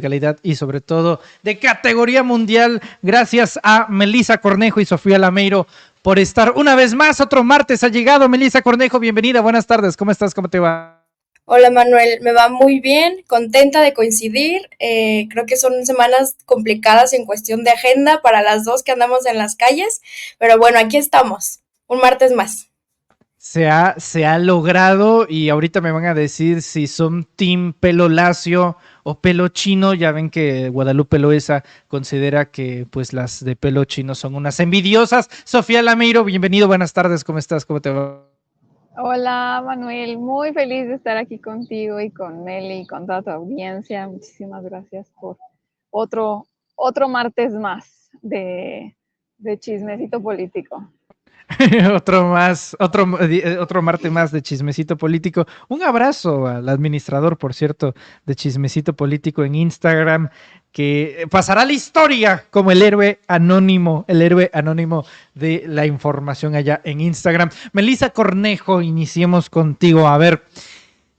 calidad y sobre todo de categoría mundial. Gracias a Melissa Cornejo y Sofía Lameiro por estar una vez más. Otro martes ha llegado. Melissa Cornejo, bienvenida. Buenas tardes. ¿Cómo estás? ¿Cómo te va? Hola Manuel, me va muy bien, contenta de coincidir. Creo que son semanas complicadas en cuestión de agenda para las dos que andamos en las calles, pero bueno, aquí estamos, un martes más. Se ha logrado y ahorita me van a decir si son team pelo lacio o pelo chino. Ya ven que Guadalupe Loesa considera que pues las de pelo chino son unas envidiosas. Sofía Lameiro, bienvenido, buenas tardes, ¿cómo estás? ¿Cómo te va? Hola Manuel, muy feliz de estar aquí contigo y con Meli y con toda tu audiencia. Muchísimas gracias por otro, otro martes más de chismecito político. otro martes más de Chismecito Político. Un abrazo al administrador, por cierto, de Chismecito Político en Instagram, que pasará a la historia como el héroe anónimo de la información allá en Instagram. Melissa Cornejo, iniciemos contigo. A ver,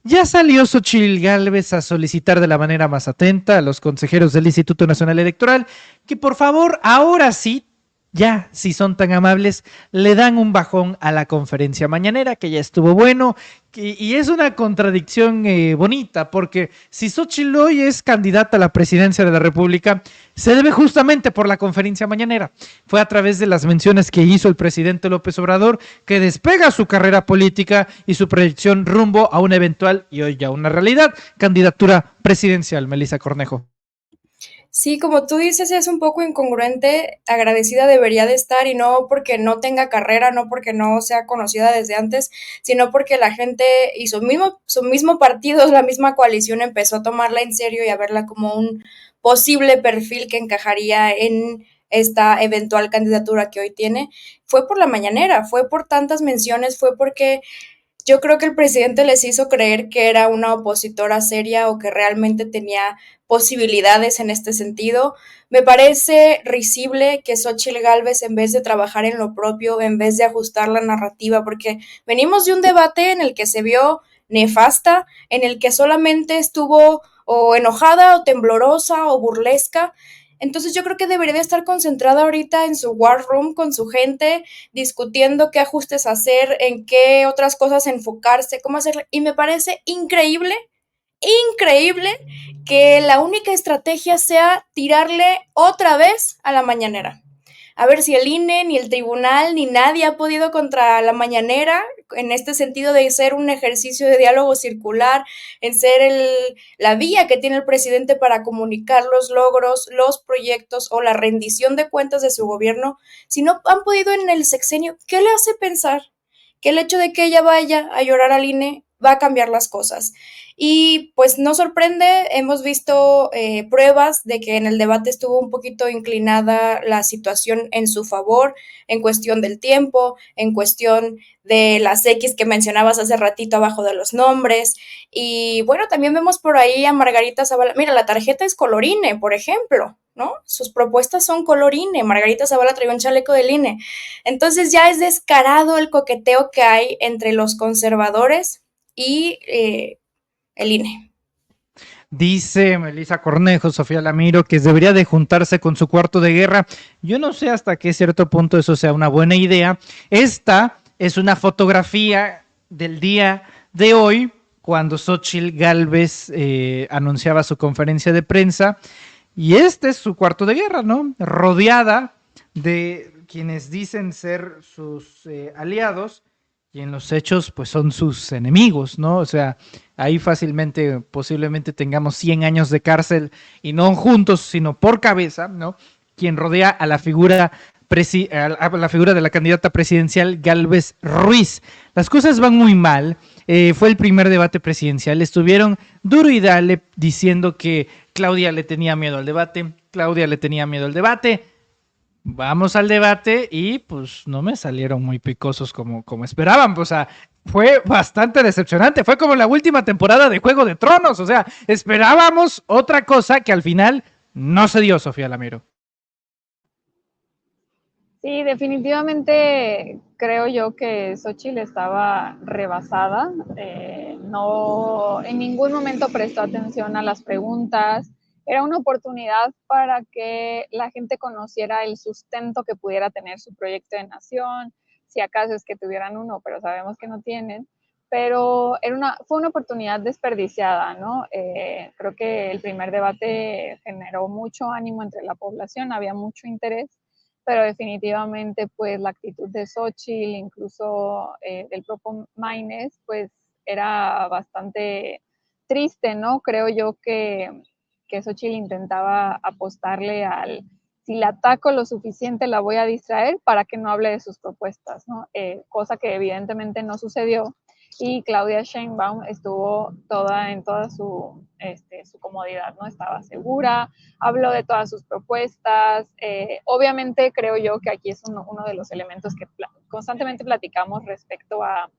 ya salió Xochitl Gálvez a solicitar de la manera más atenta a los consejeros del Instituto Nacional Electoral que por favor, ahora sí, ya, si son tan amables, le dan un bajón a la conferencia mañanera, que ya estuvo bueno, y es una contradicción bonita, porque si Xochitl hoy es candidata a la presidencia de la República, se debe justamente por la conferencia mañanera. Fue a través de las menciones que hizo el presidente López Obrador que despega su carrera política y su proyección rumbo a una eventual, y hoy ya una realidad, candidatura presidencial. Melissa Cornejo. Sí, como tú dices, es un poco incongruente, agradecida debería de estar y no porque no tenga carrera, no porque no sea conocida desde antes, sino porque la gente y su mismo partido, la misma coalición empezó a tomarla en serio y a verla como un posible perfil que encajaría en esta eventual candidatura que hoy tiene. Fue por la mañanera, fue por tantas menciones, fue porque yo creo que el presidente les hizo creer que era una opositora seria o que realmente tenía posibilidades en este sentido. Me parece risible que Xochitl Gálvez, en vez de trabajar en lo propio, en vez de ajustar la narrativa, porque venimos de un debate en el que se vio nefasta, en el que solamente estuvo o enojada o temblorosa o burlesca. Entonces yo creo que debería de estar concentrada ahorita en su war room con su gente, discutiendo qué ajustes hacer, en qué otras cosas enfocarse, cómo hacerlo. Y me parece increíble que la única estrategia sea tirarle otra vez a la mañanera. A ver si el INE, ni el tribunal, ni nadie ha podido contra la mañanera, en este sentido de ser un ejercicio de diálogo circular, en ser la vía que tiene el presidente para comunicar los logros, los proyectos o la rendición de cuentas de su gobierno. Si no han podido en el sexenio, ¿qué le hace pensar que el hecho de que ella vaya a llorar al INE va a cambiar las cosas? Y pues no sorprende, hemos visto pruebas de que en el debate estuvo un poquito inclinada la situación en su favor, en cuestión del tiempo, en cuestión de las X que mencionabas hace ratito abajo de los nombres. Y bueno, también vemos por ahí a Margarita Zavala. Mira, la tarjeta es color INE, por ejemplo, ¿no? Sus propuestas son color INE. Margarita Zavala traía un chaleco del INE. Entonces ya es descarado el coqueteo que hay entre los conservadores y el INE. Dice Melissa Cornejo, Sofía Lamiro, que debería de juntarse con su cuarto de guerra. Yo no sé hasta qué cierto punto eso sea una buena idea. Esta es una fotografía del día de hoy, cuando Xochitl Gálvez anunciaba su conferencia de prensa. Y este es su cuarto de guerra, ¿no? Rodeada de quienes dicen ser sus aliados y en los hechos pues son sus enemigos, ¿no? O sea, ahí fácilmente, posiblemente tengamos 100 años de cárcel y no juntos, sino por cabeza, ¿no? Quien rodea a la figura de la candidata presidencial Gálvez Ruiz. Las cosas van muy mal. Fue el primer debate presidencial. Estuvieron duro y dale diciendo que Claudia le tenía miedo al debate. Vamos al debate y pues no me salieron muy picosos como esperaban. O sea, fue bastante decepcionante. Fue como la última temporada de Juego de Tronos. O sea, esperábamos otra cosa que al final no se dio, Sofía Lamiro. Sí, definitivamente creo yo que Xochitl estaba rebasada. No, en ningún momento prestó atención a las preguntas. era una oportunidad para que la gente conociera el sustento que pudiera tener su proyecto de nación, si acaso es que tuvieran uno, pero sabemos que no tienen. Pero fue una oportunidad desperdiciada, ¿no? Creo que el primer debate generó mucho ánimo entre la población, había mucho interés, pero definitivamente pues la actitud de Xochitl, incluso del propio Maines, pues era bastante triste, ¿no? Creo yo que Xochitl intentaba apostarle al, si la ataco lo suficiente la voy a distraer para que no hable de sus propuestas, ¿no? Cosa que evidentemente no sucedió, y Claudia Sheinbaum estuvo en toda su comodidad, ¿no? Estaba segura, habló de todas sus propuestas. Obviamente creo yo que aquí es uno de los elementos que constantemente platicamos respecto a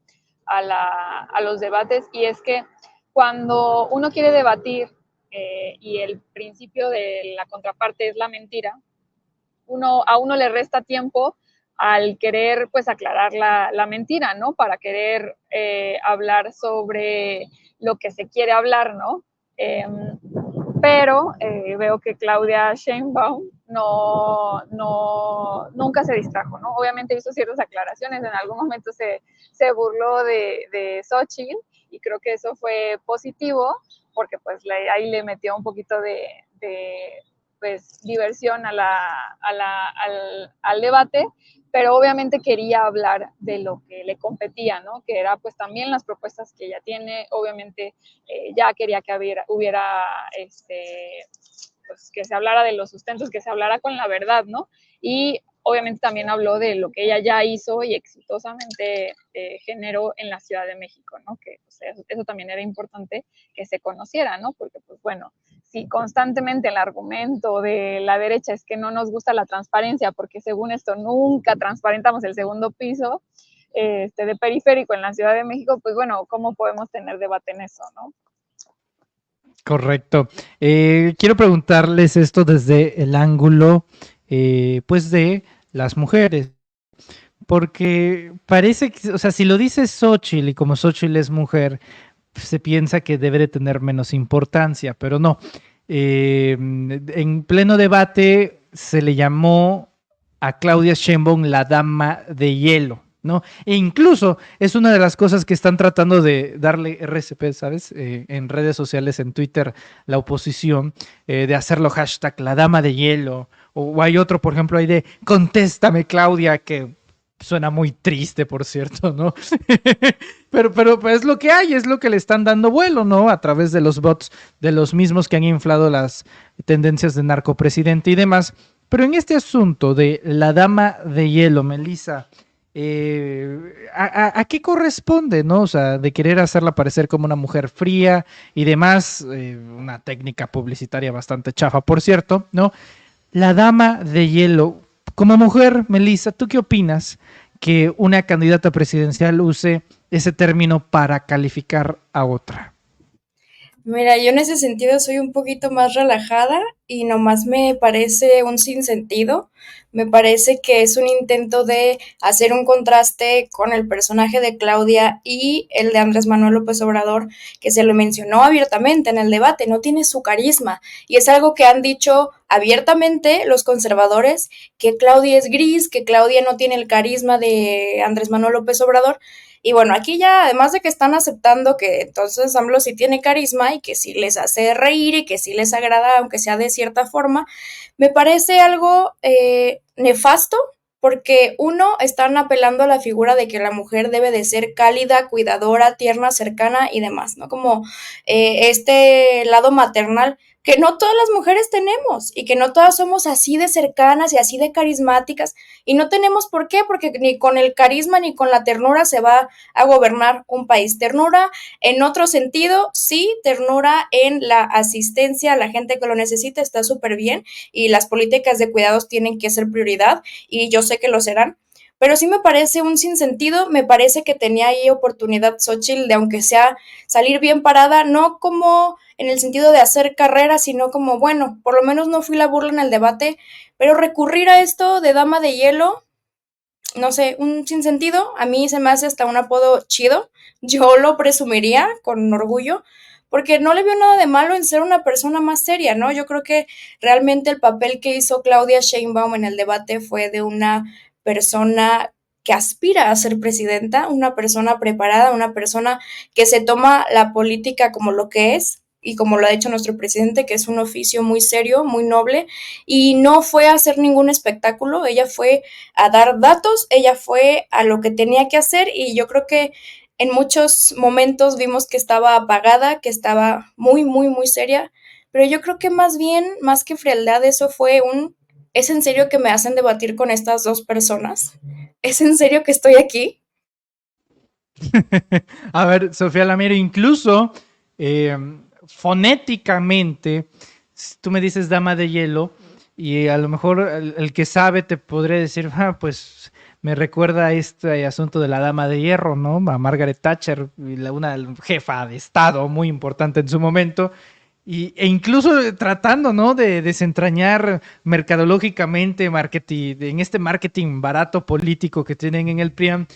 los debates, y es que cuando uno quiere debatir y el principio de la contraparte es la mentira, a uno le resta tiempo al querer pues aclarar la mentira, ¿no? Para querer hablar sobre lo que se quiere hablar, ¿no? Pero veo que Claudia Sheinbaum nunca se distrajo, ¿no? Obviamente hizo ciertas aclaraciones, en algún momento se burló de Xochitl, y creo que eso fue positivo, porque pues ahí le metió un poquito de pues, diversión al debate, pero obviamente quería hablar de lo que le competía, ¿no? Que era pues también las propuestas que ella tiene. Obviamente ya quería que hubiera pues, que se hablara de los sustentos, que se hablara con la verdad, ¿no? Y obviamente también habló de lo que ella ya hizo y exitosamente generó en la Ciudad de México, ¿no? Que pues, eso también era importante que se conociera, ¿no? Porque pues bueno, si constantemente el argumento de la derecha es que no nos gusta la transparencia, porque según esto nunca transparentamos el segundo piso de periférico en la Ciudad de México, pues bueno, ¿cómo podemos tener debate en eso, no? Correcto. Quiero preguntarles esto desde el ángulo, pues, de las mujeres, porque parece que, o sea, si lo dice Xochitl y como Xochitl es mujer, se piensa que debe de tener menos importancia, pero no. En pleno debate se le llamó a Claudia Sheinbaum la dama de hielo, ¿no? E incluso es una de las cosas que están tratando de darle RCP, ¿sabes? En redes sociales, en Twitter, la oposición, de hacerlo hashtag la dama de hielo, o hay otro, por ejemplo, ahí de contéstame Claudia, que suena muy triste, por cierto, ¿no? pero pues, es lo que hay, es lo que le están dando vuelo, ¿no? A través de los bots de los mismos que han inflado las tendencias de narcopresidente y demás. Pero en este asunto de la dama de hielo, Melissa, ¿a qué corresponde, no? O sea, de querer hacerla parecer como una mujer fría y demás, una técnica publicitaria bastante chafa, por cierto, ¿no? La dama de hielo, como mujer, Melissa, ¿tú qué opinas que una candidata presidencial use ese término para calificar a otra? Mira, yo en ese sentido soy un poquito más relajada y nomás me parece un sinsentido. Me parece que es un intento de hacer un contraste con el personaje de Claudia y el de Andrés Manuel López Obrador, que se lo mencionó abiertamente en el debate, no tiene su carisma. Y es algo que han dicho abiertamente los conservadores, que Claudia es gris, que Claudia no tiene el carisma de Andrés Manuel López Obrador. Y bueno, aquí ya, además de que están aceptando que entonces AMLO sí tiene carisma y que sí les hace reír y que sí les agrada, aunque sea de cierta forma, me parece algo nefasto, porque uno, están apelando a la figura de que la mujer debe de ser cálida, cuidadora, tierna, cercana y demás, ¿no? Como este lado maternal que no todas las mujeres tenemos y que no todas somos así de cercanas y así de carismáticas, y no tenemos por qué, porque ni con el carisma ni con la ternura se va a gobernar un país. Ternura en otro sentido, sí, ternura en la asistencia a la gente que lo necesita está súper bien, y las políticas de cuidados tienen que ser prioridad, y yo sé que lo serán, pero sí me parece un sinsentido. Me parece que tenía ahí oportunidad Xochitl de, aunque sea, salir bien parada, no como en el sentido de hacer carrera, sino como, bueno, por lo menos no fui la burla en el debate, pero recurrir a esto de dama de hielo, no sé, un sinsentido. A mí se me hace hasta un apodo chido, yo lo presumiría con orgullo, porque no le veo nada de malo en ser una persona más seria, ¿no? Yo creo que realmente el papel que hizo Claudia Sheinbaum en el debate fue de una persona que aspira a ser presidenta, una persona preparada, una persona que se toma la política como lo que es y como lo ha dicho nuestro presidente, que es un oficio muy serio, muy noble, y no fue a hacer ningún espectáculo, ella fue a dar datos, ella fue a lo que tenía que hacer, y yo creo que en muchos momentos vimos que estaba apagada, que estaba muy, muy, muy seria, pero yo creo que más bien, más que frialdad, eso fue ¿es en serio que me hacen debatir con estas dos personas? ¿Es en serio que estoy aquí? A ver, Sofía Lamiro, incluso eh, fonéticamente, tú me dices dama de hielo, y a lo mejor el que sabe te podría decir, pues me recuerda a este asunto de la dama de hierro, ¿no? A Margaret Thatcher, una jefa de Estado muy importante en su momento, e incluso tratando, ¿no? De desentrañar mercadológicamente en este marketing barato político que tienen en el PRIAM.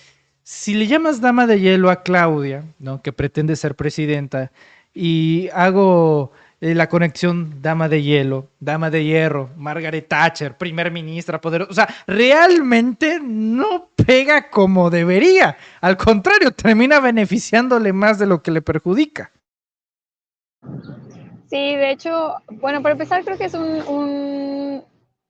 Si le llamas dama de hielo a Claudia, ¿no? Que pretende ser presidenta, y hago la conexión dama de hielo, dama de hierro, Margaret Thatcher, primer ministra poderosa, o sea, realmente no pega como debería. Al contrario, termina beneficiándole más de lo que le perjudica. Sí, de hecho, bueno, para empezar creo que es un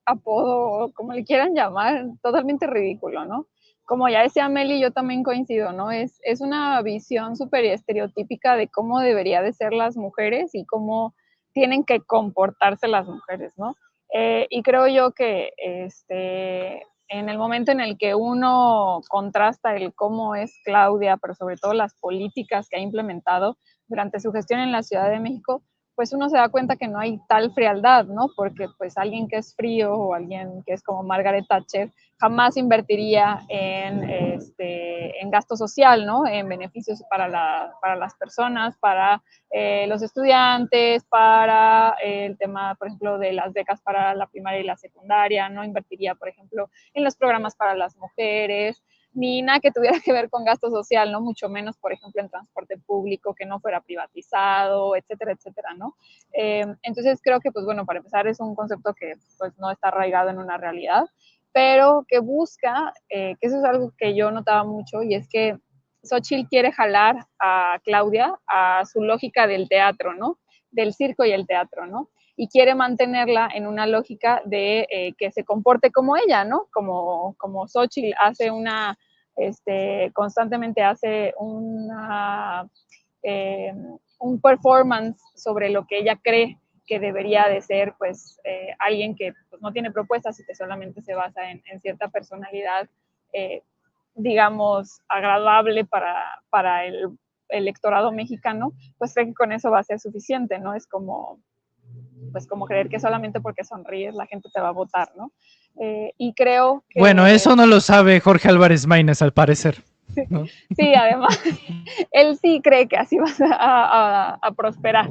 apodo, como le quieran llamar, totalmente ridículo, ¿no? Como ya decía Meli, yo también coincido, ¿no? Es una visión súper estereotípica de cómo debería de ser las mujeres y cómo tienen que comportarse las mujeres, ¿no? Y creo yo que en el momento en el que uno contrasta el cómo es Claudia, pero sobre todo las políticas que ha implementado durante su gestión en la Ciudad de México, pues uno se da cuenta que no hay tal frialdad, ¿no? Porque pues alguien que es frío o alguien que es como Margaret Thatcher jamás invertiría en gasto social, ¿no? En beneficios para las personas, para los estudiantes, para el tema, por ejemplo, de las becas para la primaria y la secundaria, no invertiría, por ejemplo, en los programas para las mujeres, ni nada que tuviera que ver con gasto social, ¿no? Mucho menos, por ejemplo, en transporte público que no fuera privatizado, etcétera, etcétera, ¿no? Entonces creo que, pues bueno, para empezar es un concepto que pues no está arraigado en una realidad, pero que busca, que eso es algo que yo notaba mucho, y es que Xochitl quiere jalar a Claudia a su lógica del teatro, ¿no? Del circo y el teatro, ¿no? Y quiere mantenerla en una lógica de que se comporte como ella, ¿no? Como Xochitl hace constantemente hace eh, un performance sobre lo que ella cree que debería de ser, pues, alguien que pues, no tiene propuestas y que solamente se basa en cierta personalidad, eh, digamos, agradable para el electorado mexicano, pues creo que con eso va a ser suficiente, ¿no? Es como, pues como creer que solamente porque sonríes la gente te va a votar, ¿no? Y creo Bueno, que eso no lo sabe Jorge Álvarez Maínez, al parecer, ¿no? sí, además, él sí cree que así vas a prosperar.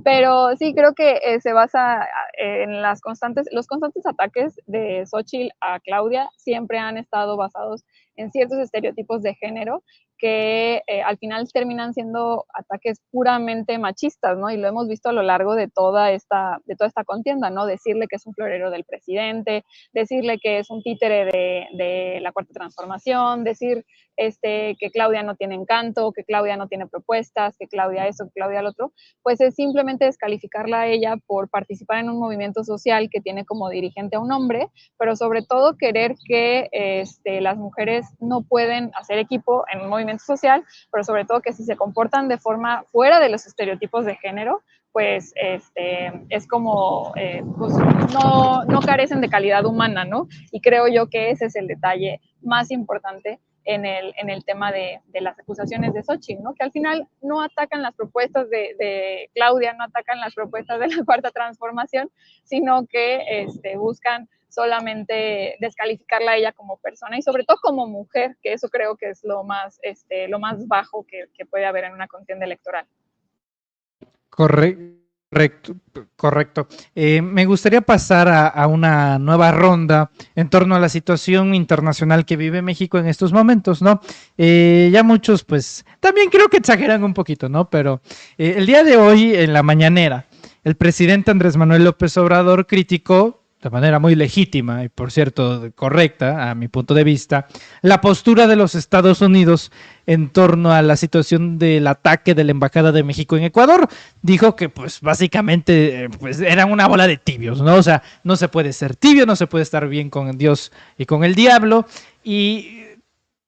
Pero sí, creo que se basa en los constantes ataques de Xochitl a Claudia siempre han estado basados en ciertos estereotipos de género que al final terminan siendo ataques puramente machistas, ¿no? Y lo hemos visto a lo largo de toda esta contienda, ¿no? Decirle que es un florero del presidente, decirle que es un títere de la Cuarta Transformación, decir que Claudia no tiene encanto, que Claudia no tiene propuestas, que Claudia eso, que Claudia lo otro, pues es simplemente descalificarla a ella por participar en un movimiento social que tiene como dirigente a un hombre, pero sobre todo querer que las mujeres no pueden hacer equipo en un movimiento social, pero sobre todo que si se comportan de forma fuera de los estereotipos de género, pues es como, pues no carecen de calidad humana, ¿no? Y creo yo que ese es el detalle más importante en el tema de las acusaciones de Xochitl, ¿no? Que al final no atacan las propuestas de Claudia, no atacan las propuestas de la Cuarta Transformación, sino que buscan solamente descalificarla a ella como persona y sobre todo como mujer, que eso creo que es lo más bajo que puede haber en una contienda electoral. Correcto. Correcto, correcto. Me gustaría pasar a una nueva ronda en torno a la situación internacional que vive México en estos momentos, ¿no? Ya muchos, pues, también creo que exageran un poquito, ¿no? Pero el día de hoy, en la mañanera, el presidente Andrés Manuel López Obrador criticó de manera muy legítima y, por cierto, correcta, a mi punto de vista, la postura de los Estados Unidos en torno a la situación del ataque de la Embajada de México en Ecuador. Dijo que, pues, básicamente, pues, eran una bola de tibios, ¿no? O sea, no se puede ser tibio, no se puede estar bien con Dios y con el diablo, y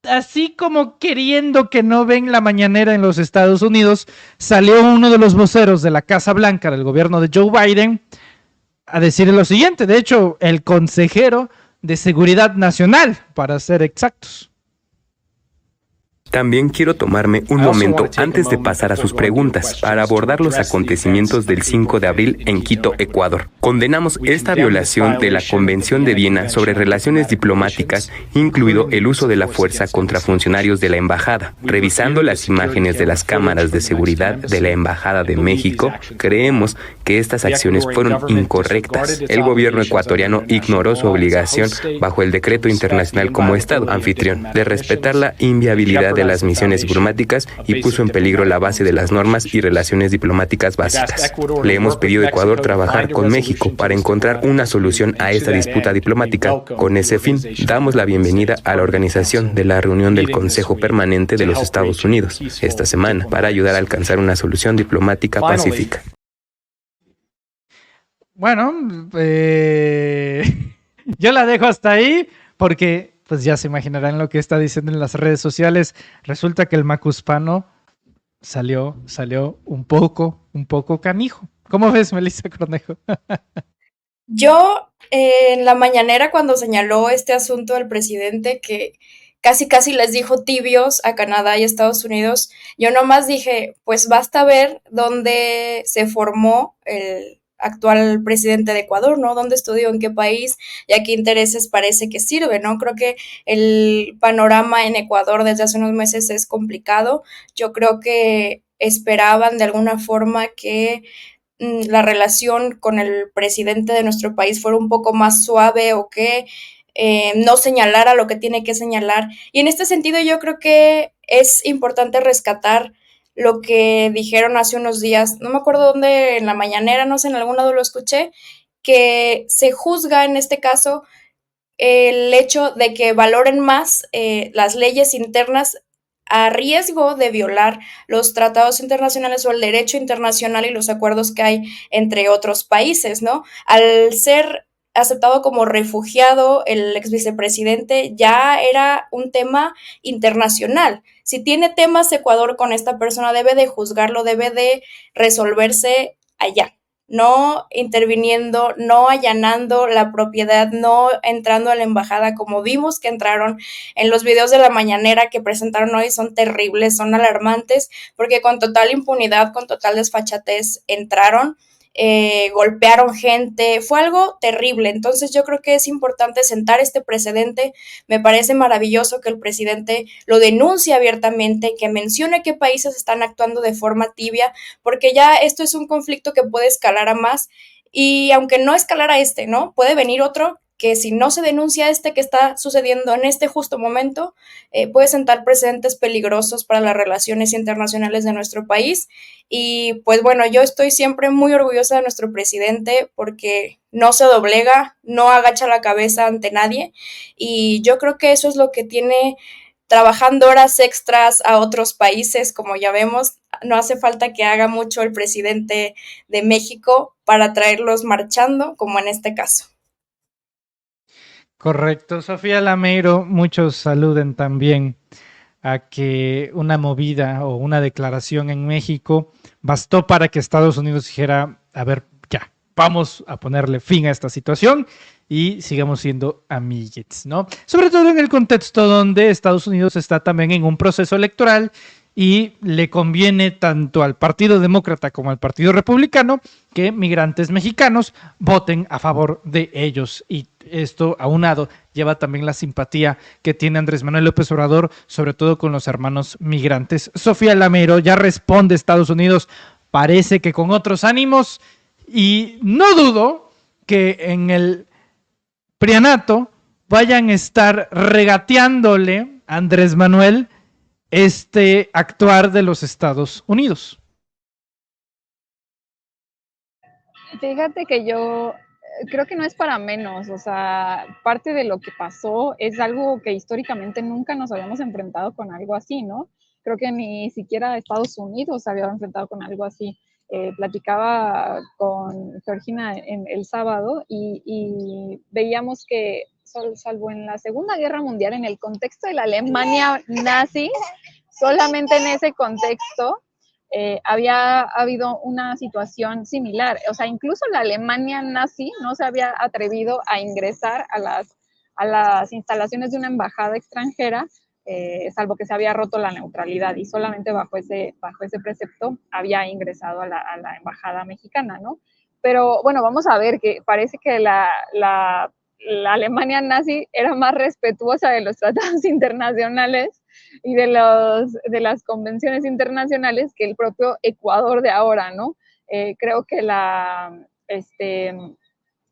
así como queriendo que no ven la mañanera en los Estados Unidos, salió uno de los voceros de la Casa Blanca del gobierno de Joe Biden a decir lo siguiente. De hecho, el consejero de Seguridad Nacional, para ser exactos. También quiero tomarme un momento antes de pasar a sus preguntas para abordar los acontecimientos del 5 de abril en Quito, Ecuador. Condenamos esta violación de la Convención de Viena sobre relaciones diplomáticas, incluido el uso de la fuerza contra funcionarios de la embajada. Revisando las imágenes de las cámaras de seguridad de la Embajada de México, creemos que estas acciones fueron incorrectas. El gobierno ecuatoriano ignoró su obligación bajo el decreto internacional como Estado anfitrión de respetar la inviabilidad de las misiones diplomáticas y puso en peligro la base de las normas y relaciones diplomáticas básicas. Le hemos pedido a Ecuador trabajar con México para encontrar una solución a esta disputa diplomática. Con ese fin, damos la bienvenida a la organización de la reunión del Consejo Permanente de los Estados Unidos esta semana para ayudar a alcanzar una solución diplomática pacífica. Bueno, yo la dejo hasta ahí porque pues ya se imaginarán lo que está diciendo en las redes sociales. Resulta que el macuspano salió un poco canijo. ¿Cómo ves, Melissa Cornejo? Yo, en la mañanera, cuando señaló este asunto del presidente, que casi les dijo tibios a Canadá y Estados Unidos, yo nomás dije, pues basta ver dónde se formó el actual presidente de Ecuador, ¿no? ¿Dónde estudió, en qué país y a qué intereses parece que sirve, ¿no? Creo que el panorama en Ecuador desde hace unos meses es complicado. Yo creo que esperaban de alguna forma que la relación con el presidente de nuestro país fuera un poco más suave o que no señalara lo que tiene que señalar. Y en este sentido yo creo que es importante rescatar lo que dijeron hace unos días, no me acuerdo dónde, en la mañanera, no sé, en algún lado lo escuché, que se juzga en este caso el hecho de que valoren más las leyes internas a riesgo de violar los tratados internacionales o el derecho internacional y los acuerdos que hay entre otros países, ¿no? Al ser aceptado como refugiado, el ex vicepresidente ya era un tema internacional. Si tiene temas Ecuador con esta persona, debe de juzgarlo, debe de resolverse allá, no interviniendo, no allanando la propiedad, no entrando a la embajada como vimos que entraron en los videos de la mañanera que presentaron hoy. Son terribles, son alarmantes, porque con total impunidad, con total desfachatez entraron. Golpearon gente, fue algo terrible. Entonces yo creo que es importante sentar este precedente. Me parece maravilloso que el presidente lo denuncie abiertamente, que mencione qué países están actuando de forma tibia, porque ya esto es un conflicto que puede escalar a más, y aunque no escalara ¿no? Puede venir otro que si no se denuncia que está sucediendo en este justo momento, puede sentar precedentes peligrosos para las relaciones internacionales de nuestro país. Y pues bueno, yo estoy siempre muy orgullosa de nuestro presidente porque no se doblega, no agacha la cabeza ante nadie, y yo creo que eso es lo que tiene trabajando horas extras a otros países, como ya vemos. No hace falta que haga mucho el presidente de México para traerlos marchando, como en este caso. Correcto, Sofía Lameiro, muchos saluden también a que una movida o una declaración en México bastó para que Estados Unidos dijera, a ver, ya, vamos a ponerle fin a esta situación y sigamos siendo amiguetes, ¿no? Sobre todo en el contexto donde Estados Unidos está también en un proceso electoral y le conviene tanto al Partido Demócrata como al Partido Republicano que migrantes mexicanos voten a favor de ellos, y esto aunado lleva también la simpatía que tiene Andrés Manuel López Obrador, sobre todo con los hermanos migrantes. Sofía Lameiro, ya responde Estados Unidos, parece que con otros ánimos, Y no dudo que en el Prianato vayan a estar regateándole a Andrés Manuel este actuar de los Estados Unidos. Fíjate que yo creo que no es para menos, o sea, parte de lo que pasó es algo que históricamente nunca nos habíamos enfrentado con algo así, ¿no? Creo que ni siquiera Estados Unidos se había enfrentado con algo así. Platicaba con Georgina el sábado y veíamos que, salvo en la Segunda Guerra Mundial, en el contexto de la Alemania nazi, solamente en ese contexto había habido una situación similar. O sea, incluso la Alemania nazi no se había atrevido a ingresar a las instalaciones de una embajada extranjera, salvo que se había roto la neutralidad y solamente bajo ese precepto había ingresado a la embajada mexicana, ¿no? Pero bueno, vamos a ver que parece que la Alemania nazi era más respetuosa de los tratados internacionales y de las convenciones internacionales que el propio Ecuador de ahora, ¿no? Creo que la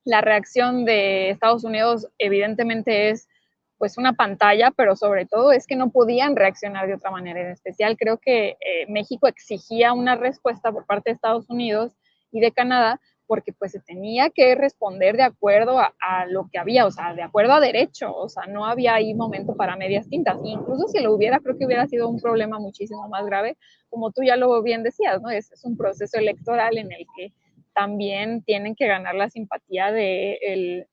reacción de Estados Unidos evidentemente es pues una pantalla, pero sobre todo es que no podían reaccionar de otra manera. En especial creo que México exigía una respuesta por parte de Estados Unidos y de Canadá, porque pues se tenía que responder de acuerdo a lo que había, o sea, de acuerdo a derecho, o sea, no había ahí momento para medias tintas. E incluso si lo hubiera, creo que hubiera sido un problema muchísimo más grave, como tú ya lo bien decías, ¿no? Es un proceso electoral en el que también tienen que ganar la simpatía del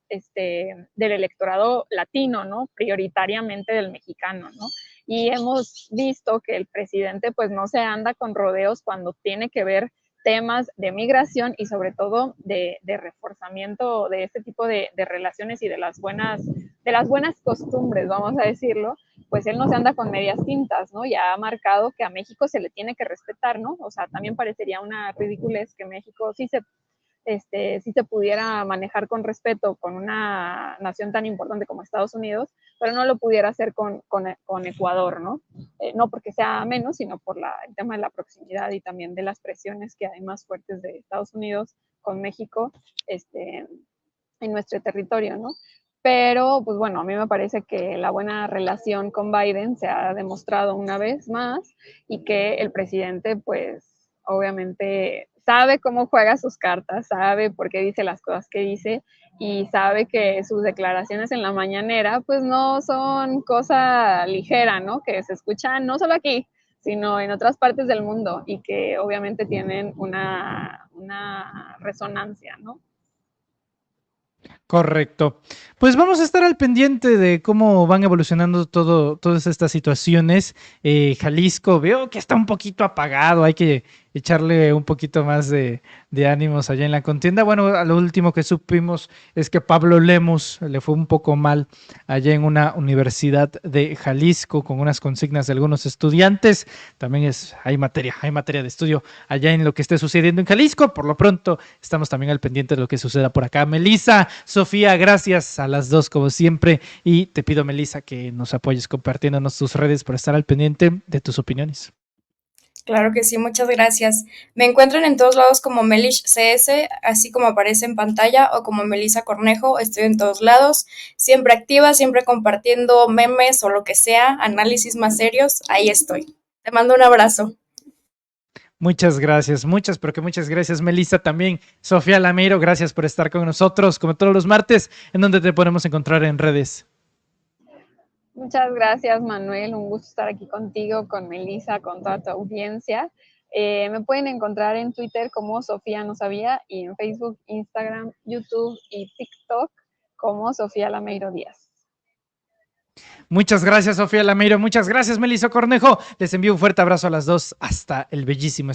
electorado latino, ¿no? Prioritariamente del mexicano, ¿no? Y hemos visto que el presidente pues no se anda con rodeos cuando tiene que ver temas de migración y sobre todo de reforzamiento de este tipo de relaciones y de las buenas costumbres, vamos a decirlo, pues él no se anda con medias tintas, ¿no? Ya ha marcado que a México se le tiene que respetar, ¿no? O sea, también parecería una ridiculez que México sí se pudiera manejar con respeto con una nación tan importante como Estados Unidos, pero no lo pudiera hacer con Ecuador, ¿no? No porque sea menos, sino por el tema de la proximidad y también de las presiones que hay más fuertes de Estados Unidos con México en nuestro territorio, ¿no? Pero, pues bueno, a mí me parece que la buena relación con Biden se ha demostrado una vez más y que el presidente, pues, obviamente sabe cómo juega sus cartas, sabe por qué dice las cosas que dice y sabe que sus declaraciones en la mañanera, pues no son cosa ligera, ¿no? Que se escuchan no solo aquí, sino en otras partes del mundo y que obviamente tienen una resonancia, ¿no? Correcto. Pues vamos a estar al pendiente de cómo van evolucionando todas estas situaciones. Jalisco, veo que está un poquito apagado, hay que echarle un poquito más de ánimos allá en la contienda. Bueno, a lo último que supimos es que Pablo Lemus le fue un poco mal allá en una universidad de Jalisco con unas consignas de algunos estudiantes. También hay materia de estudio allá en lo que esté sucediendo en Jalisco. Por lo pronto, estamos también al pendiente de lo que suceda por acá. Melissa, Sofía, gracias a las dos como siempre y te pido, Melissa, que nos apoyes compartiéndonos tus redes para estar al pendiente de tus opiniones. Claro que sí, muchas gracias. Me encuentran en todos lados como Melish CS, así como aparece en pantalla, o como Melissa Cornejo. Estoy en todos lados, siempre activa, siempre compartiendo memes o lo que sea, análisis más serios, ahí estoy. Te mando un abrazo. Muchas gracias, pero que muchas gracias, Melissa, también. Sofía Lameiro, gracias por estar con nosotros, como todos los martes. ¿En dónde te podemos encontrar en redes? Muchas gracias, Manuel. Un gusto estar aquí contigo, con Melissa, con toda tu audiencia. Me pueden encontrar en Twitter como Sofía No Sabía y en Facebook, Instagram, YouTube y TikTok como Sofía Lameiro Díaz. Muchas gracias, Sofía Lameiro. Muchas gracias, Melissa Cornejo. Les envío un fuerte abrazo a las dos. Hasta el bellísimo